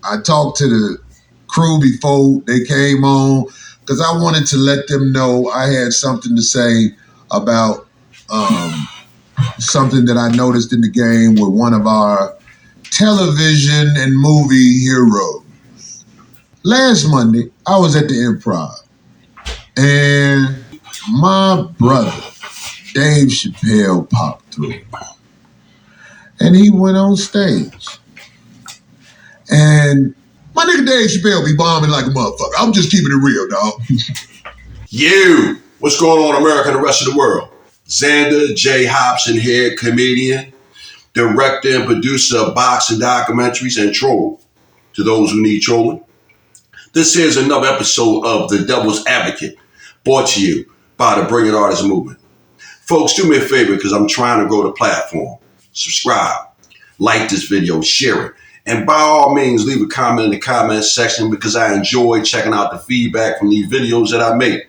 I talked to the crew before they came on because I wanted to let them know I had something to say about something that I noticed in the game with one of our television and movie heroes. Last Monday, I was at the Improv, and my brother, Dave Chappelle, popped through. And he went on stage. And my nigga Dave Chappelle be bombing like a motherfucker. I'm just keeping it real, dog. What's going on, America and the rest of the world? Xander J. Hobson here, comedian, director and producer of boxing documentaries and troll to those who need trolling. This is another episode of The Devil's Advocate, brought to you by the Bring It Artist Movement. Folks, do me a favor because I'm trying to grow the platform. Subscribe, like this video, share it, and by all means, leave a comment in the comment section because I enjoy checking out the feedback from these videos that I make,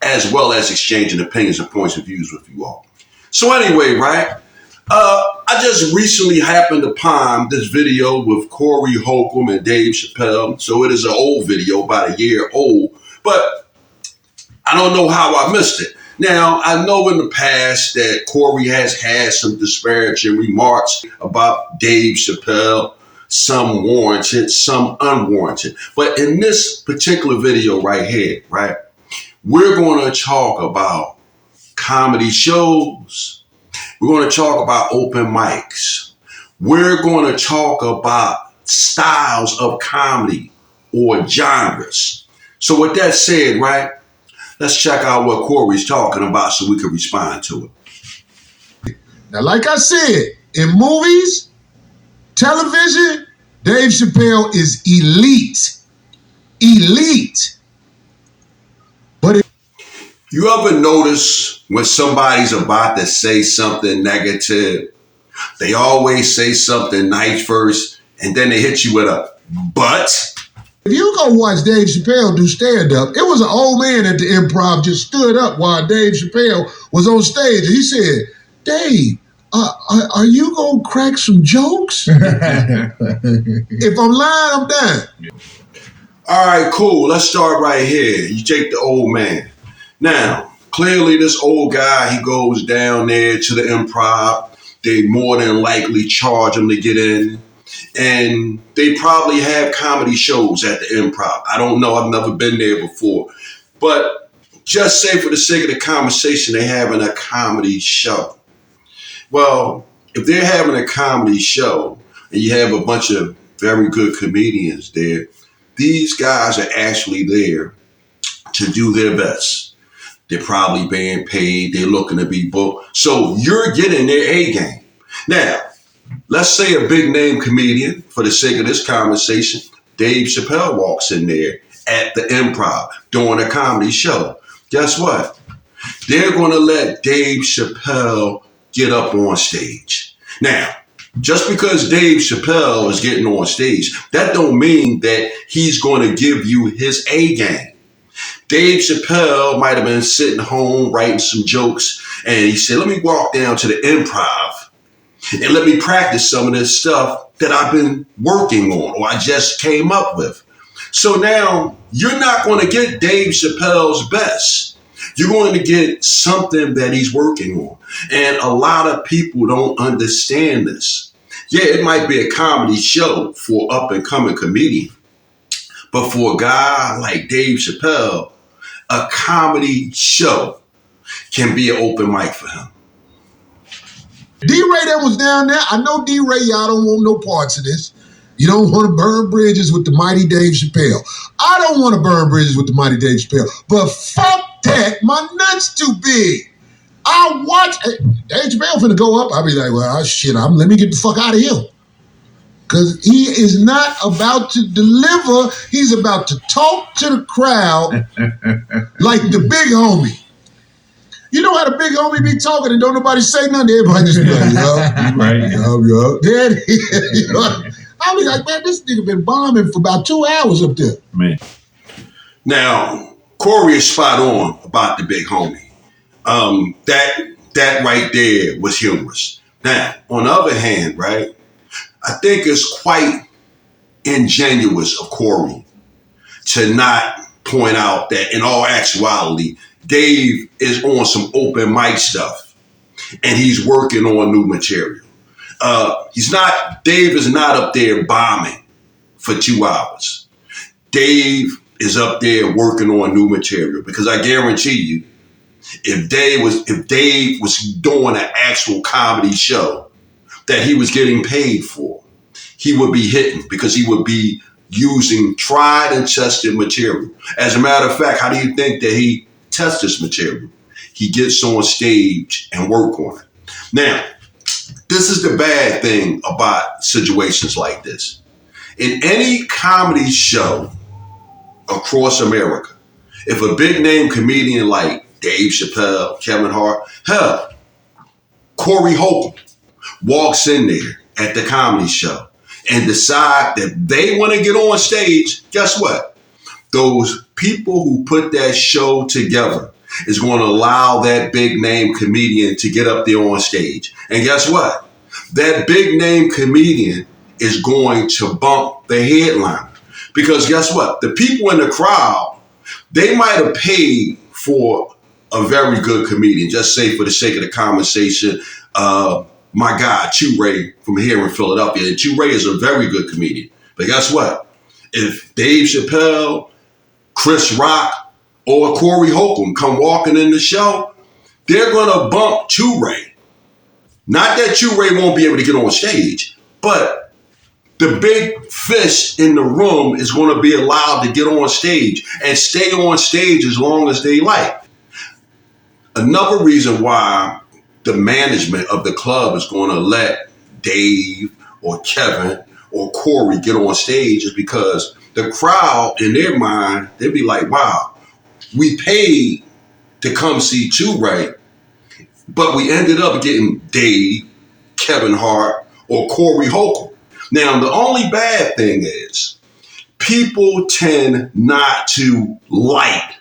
as well as exchanging opinions and points of views with you all. So anyway, right? I just recently happened upon this video with Corey Holcomb and Dave Chappelle. So it is an old video, about a year old, but I don't know how I missed it. Now, I know in the past that Corey has had some disparaging remarks about Dave Chappelle, some warranted, some unwarranted. But in this particular video right here, right, we're going to talk about comedy shows. We're going to talk about open mics. We're going to talk about styles of comedy or genres. So with that said, right, let's check out what Corey's talking about so we can respond to it. Now, like I said, in movies, television, Dave Chappelle is elite. Elite. But you ever notice when somebody's about to say something negative, they always say something nice first, and then they hit you with a but? If you go watch Dave Chappelle do stand-up, it was an old man at the Improv just stood up while Dave Chappelle was on stage. And he said, Dave, are you going to crack some jokes? If I'm lying, I'm done. All right, cool. Let's start right here. You take the old man. Now, clearly this old guy, he goes down there to the Improv. They more than likely charge him to get in. And they probably have comedy shows at the Improv. I don't know. I've never been there before. But just say for the sake of the conversation, they're having a comedy show. Well, if they're having a comedy show and you have a bunch of very good comedians there, these guys are actually there to do their best. They're probably being paid. They're looking to be booked. So you're getting their A game. Now, let's say a big name comedian, for the sake of this conversation, Dave Chappelle walks in there at the Improv doing a comedy show. Guess what? They're going to let Dave Chappelle get up on stage. Now, just because Dave Chappelle is getting on stage, that don't mean that he's going to give you his A game. Dave Chappelle might have been sitting home writing some jokes, and he said, let me walk down to the Improv and let me practice some of this stuff that I've been working on or I just came up with. So now you're not going to get Dave Chappelle's best. You're going to get something that he's working on. And a lot of people don't understand this. Yeah, it might be a comedy show for up and coming comedian. But for a guy like Dave Chappelle, a comedy show can be an open mic for him. D-Ray that was down there, I know D-Ray, y'all don't want no parts of this. You don't want to burn bridges with the mighty Dave Chappelle. I don't want to burn bridges with the mighty Dave Chappelle. But fuck that, my nuts too big. I watch, Dave Chappelle finna go up, I'll be like, well, shit, let me get the fuck out of here. Because he is not about to deliver, he's about to talk to the crowd like the big homie. You know how the big homie be talking and don't nobody say nothing? Everybody just be like, yo. Then, you know, I'll be like, man, this nigga been bombing for about 2 hours up there. Man. Now, Corey is spot on about the big homie. That right there was humorous. Now, on the other hand, right, I think it's quite ingenuous of Corey to not point out that in all actuality, Dave is on some open mic stuff and he's working on new material. Dave is not up there bombing for 2 hours. Dave is up there working on new material, because I guarantee you, if Dave was doing an actual comedy show that he was getting paid for, he would be hitting, because he would be using tried and tested material. As a matter of fact, how do you think that he tests this material? He gets on stage and work on it. Now, this is the bad thing about situations like this. In any comedy show across America, if a big name comedian like Dave Chappelle, Kevin Hart, hell, Corey Holcomb walks in there at the comedy show and decide that they want to get on stage, guess what? Those people who put that show together is going to allow that big name comedian to get up there on stage. And guess what? That big name comedian is going to bump the headliner. Because guess what? The people in the crowd, they might have paid for a very good comedian. Just say, for the sake of the conversation, my guy, Chew Ray from here in Philadelphia. And Chew Ray is a very good comedian. But guess what? If Dave Chappelle, Chris Rock, or Corey Holcomb come walking in the show, they're going to bump Chew Ray. Not that Chew Ray won't be able to get on stage, but the big fish in the room is going to be allowed to get on stage and stay on stage as long as they like. Another reason why the management of the club is going to let Dave or Kevin or Corey get on stage is because the crowd, in their mind, they'd be like, wow, we paid to come see Chew Ray, but we ended up getting Dave, Kevin Hart, or Corey Holcomb. Now, the only bad thing is people tend not to like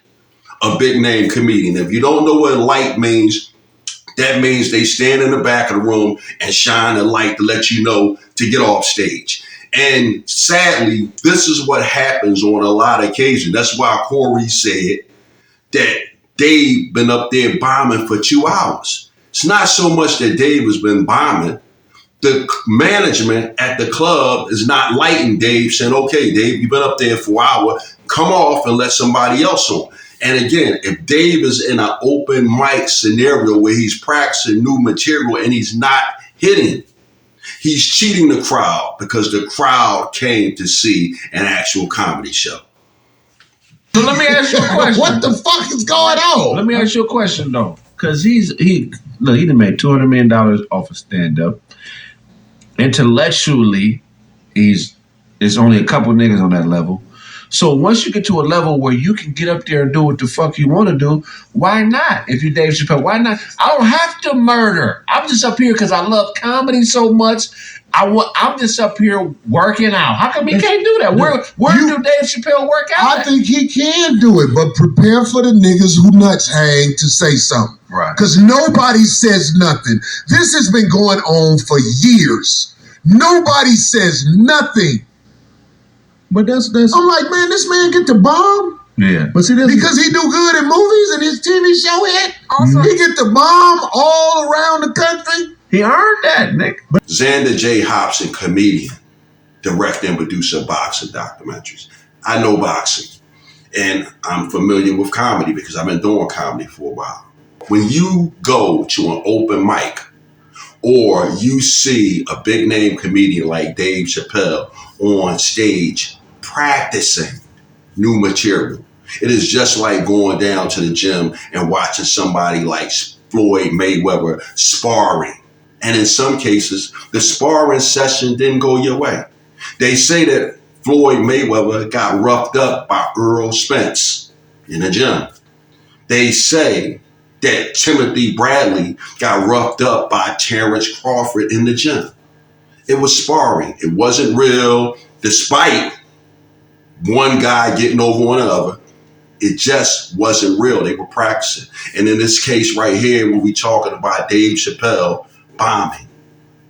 a big name comedian. If you don't know what light means, that means they stand in the back of the room and shine a light to let you know to get off stage. And sadly, this is what happens on a lot of occasions. That's why Corey said that Dave been up there bombing for 2 hours. It's not so much that Dave has been bombing. The management at the club is not lighting Dave, saying, okay, Dave, you've been up there for an hour, come off and let somebody else on. And again, if Dave is in an open mic scenario where he's practicing new material and he's not hitting, he's cheating the crowd, because the crowd came to see an actual comedy show. So let me ask you a question. What the fuck is going on? Let me ask you a question though, because he done made $200 million off of stand-up. Intellectually, there's only a couple niggas on that level. So once you get to a level where you can get up there and do what the fuck you want to do, why not? If you're Dave Chappelle, why not? I don't have to murder. I'm just up here because I love comedy so much. I'm just up here working out. How come he can't do that? Where do Dave Chappelle work out? I think he can do it, but prepare for the niggas who nuts hang to say something. Right. Because nobody says nothing. This has been going on for years. Nobody says nothing. But that's I'm like, man, this man get the bomb. Yeah. But see, because he do good in movies and his TV show hit. Also, he get the bomb all around the country. He earned that, Nick. Xander J. Hobson, comedian, director and producer of boxing documentaries. I know boxing, and I'm familiar with comedy because I've been doing comedy for a while. When you go to an open mic or you see a big name comedian like Dave Chappelle on stage practicing new material, it is just like going down to the gym and watching somebody like Floyd Mayweather sparring. And in some cases, the sparring session didn't go your way. They say that Floyd Mayweather got roughed up by Earl Spence in the gym. They say that Timothy Bradley got roughed up by Terrence Crawford in the gym. It was sparring. It wasn't real, despite one guy getting over on the other. It just wasn't real. They were practicing. And in this case right here, when we talking about Dave Chappelle bombing,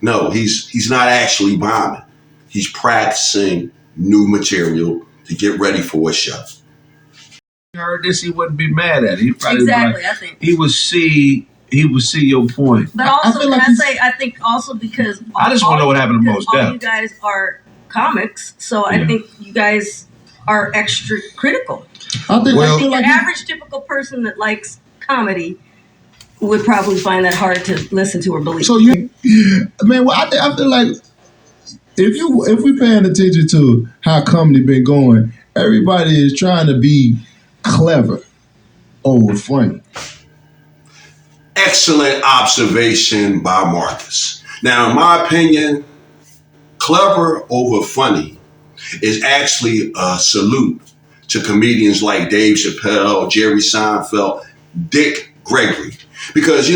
no, he's not actually bombing. He's practicing new material to get ready for a show. Heard this, he wouldn't be mad at it. He probably Exactly, like, I think. he would see your point. But also, I think also because I just want to know what happened to Mos Def. All you guys are comics, so I think you guys are extra critical. I feel like the average typical person that likes comedy would probably find that hard to listen to or believe. So I feel like if we paying attention to how comedy been going, everybody is trying to be clever over funny. Excellent observation by Marcus. Now, in my opinion, clever over funny is actually a salute to comedians like Dave Chappelle, Jerry Seinfeld, Dick Gregory. Because,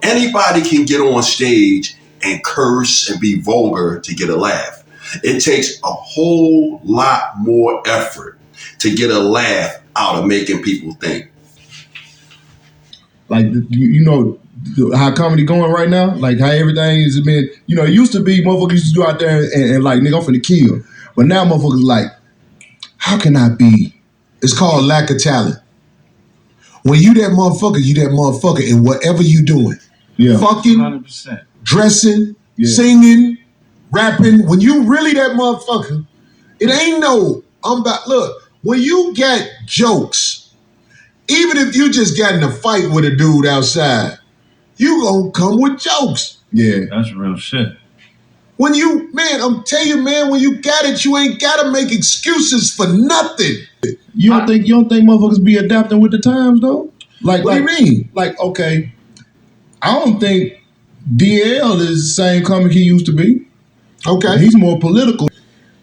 anybody can get on stage and curse and be vulgar to get a laugh. It takes a whole lot more effort to get a laugh out of making people think. Like, how comedy going right now? Like how everything has been, it used to be motherfuckers used to go out there and like, nigga, I'm finna kill. But now motherfuckers like, how can I be? It's called lack of talent. When you that motherfucker in whatever you doing. Yeah. Fucking, 100%. Dressing, singing, rapping. When you really that motherfucker, it ain't look, when you get jokes, even if you just got in a fight with a dude outside, you gonna come with jokes. Yeah. That's real shit. When I'm telling you, man, when you got it, you ain't gotta make excuses for nothing. You don't think motherfuckers be adapting with the times though? What do you mean? Like, okay, I don't think DL is the same comic he used to be. Okay. He's more political.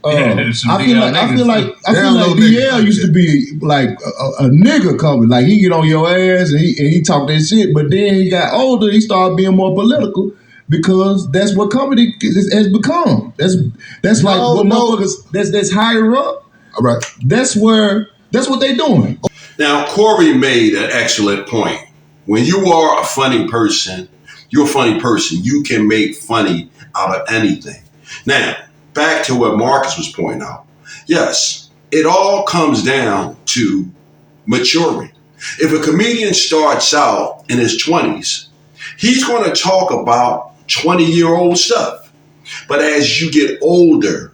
I feel like DL used to be like a nigga comic. Like he get on your ass and he talk that shit, but then he got older, he started being more political. Because that's what comedy has become. That's higher up. All right. That's what they doing. Now, Corey made an excellent point. When you are a funny person, you're a funny person. You can make funny out of anything. Now, back to what Marcus was pointing out. Yes, it all comes down to maturing. If a comedian starts out in his 20s, he's going to talk about 20-year-old stuff. But as you get older,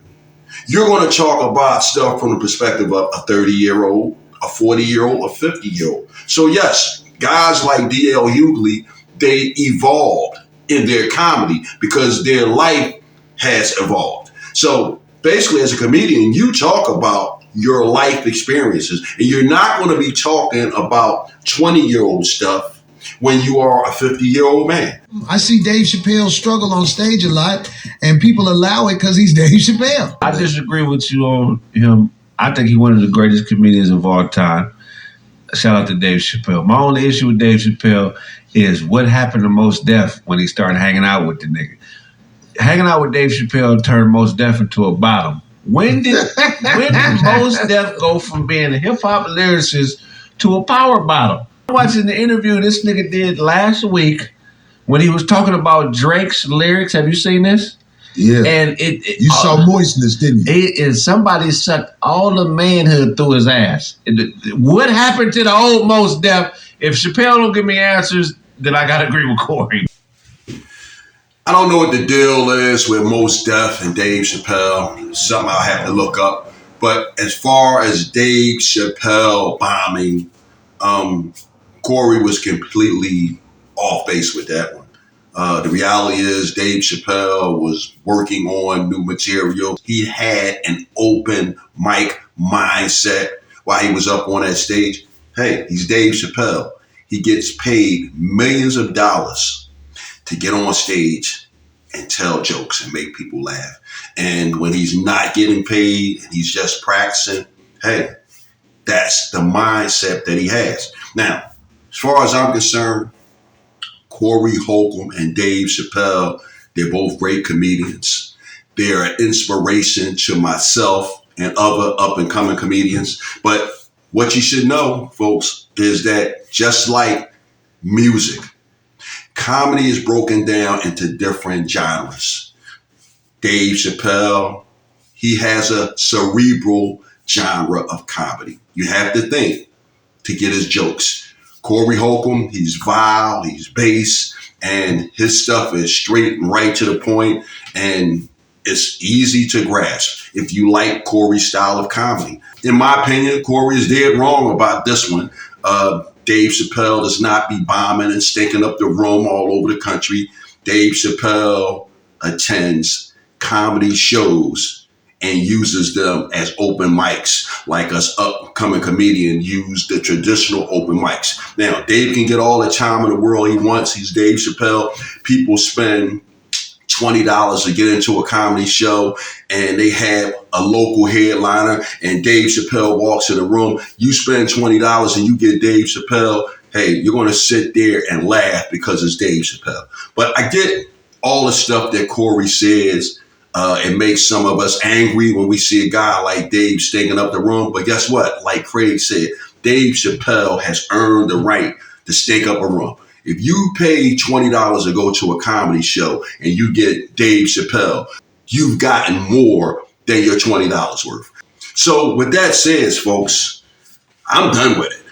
you're going to talk about stuff from the perspective of a 30-year-old, a 40-year-old, a 50-year-old. So yes, guys like D.L. Hughley, they evolved in their comedy because their life has evolved. So basically, as a comedian, you talk about your life experiences, and you're not going to be talking about 20-year-old stuff when you are a 50-year-old man. I see Dave Chappelle struggle on stage a lot, and people allow it because he's Dave Chappelle. I disagree with you on him. I think he's one of the greatest comedians of all time. Shout out to Dave Chappelle. My only issue with Dave Chappelle is what happened to Mos Def when he started hanging out with the nigga. Hanging out with Dave Chappelle turned Mos Def into a bottom. When did Mos Def go from being a hip-hop lyricist to a power bottom? Watching the interview this nigga did last week when he was talking about Drake's lyrics. Have you seen this? Yeah. And you saw moistness, didn't you? And somebody sucked all the manhood through his ass. What happened to the old Mos Def? If Chappelle don't give me answers, then I gotta agree with Corey. I don't know what the deal is with Mos Def and Dave Chappelle. Something I'll have to look up. But as far as Dave Chappelle bombing, Corey was completely off base with that one. The reality is Dave Chappelle was working on new material. He had an open mic mindset while he was up on that stage. Hey, he's Dave Chappelle. He gets paid millions of dollars to get on stage and tell jokes and make people laugh. And when he's not getting paid and he's just practicing, hey, that's the mindset that he has. Now, as far as I'm concerned, Corey Holcomb and Dave Chappelle, they're both great comedians. They're an inspiration to myself and other up-and-coming comedians. But what you should know, folks, is that just like music, comedy is broken down into different genres. Dave Chappelle, he has a cerebral genre of comedy. You have to think to get his jokes. Corey Holcomb, he's vile, he's base, and his stuff is straight and right to the point, and it's easy to grasp if you like Corey's style of comedy. In my opinion, Corey is dead wrong about this one. Dave Chappelle does not be bombing and stinking up the room all over the country. Dave Chappelle attends comedy shows and uses them as open mics, like us upcoming comedian use the traditional open mics. Now, Dave can get all the time in the world he wants. He's Dave Chappelle. People spend $20 to get into a comedy show, and they have a local headliner, and Dave Chappelle walks in the room. You spend $20 and you get Dave Chappelle. Hey, you're going to sit there and laugh because it's Dave Chappelle. But I get all the stuff that Corey says. It makes some of us angry when we see a guy like Dave stinking up the room. But guess what? Like Craig said, Dave Chappelle has earned the right to stink up a room. If you pay $20 to go to a comedy show and you get Dave Chappelle, you've gotten more than your $20 worth. So with that said, folks, I'm done with it.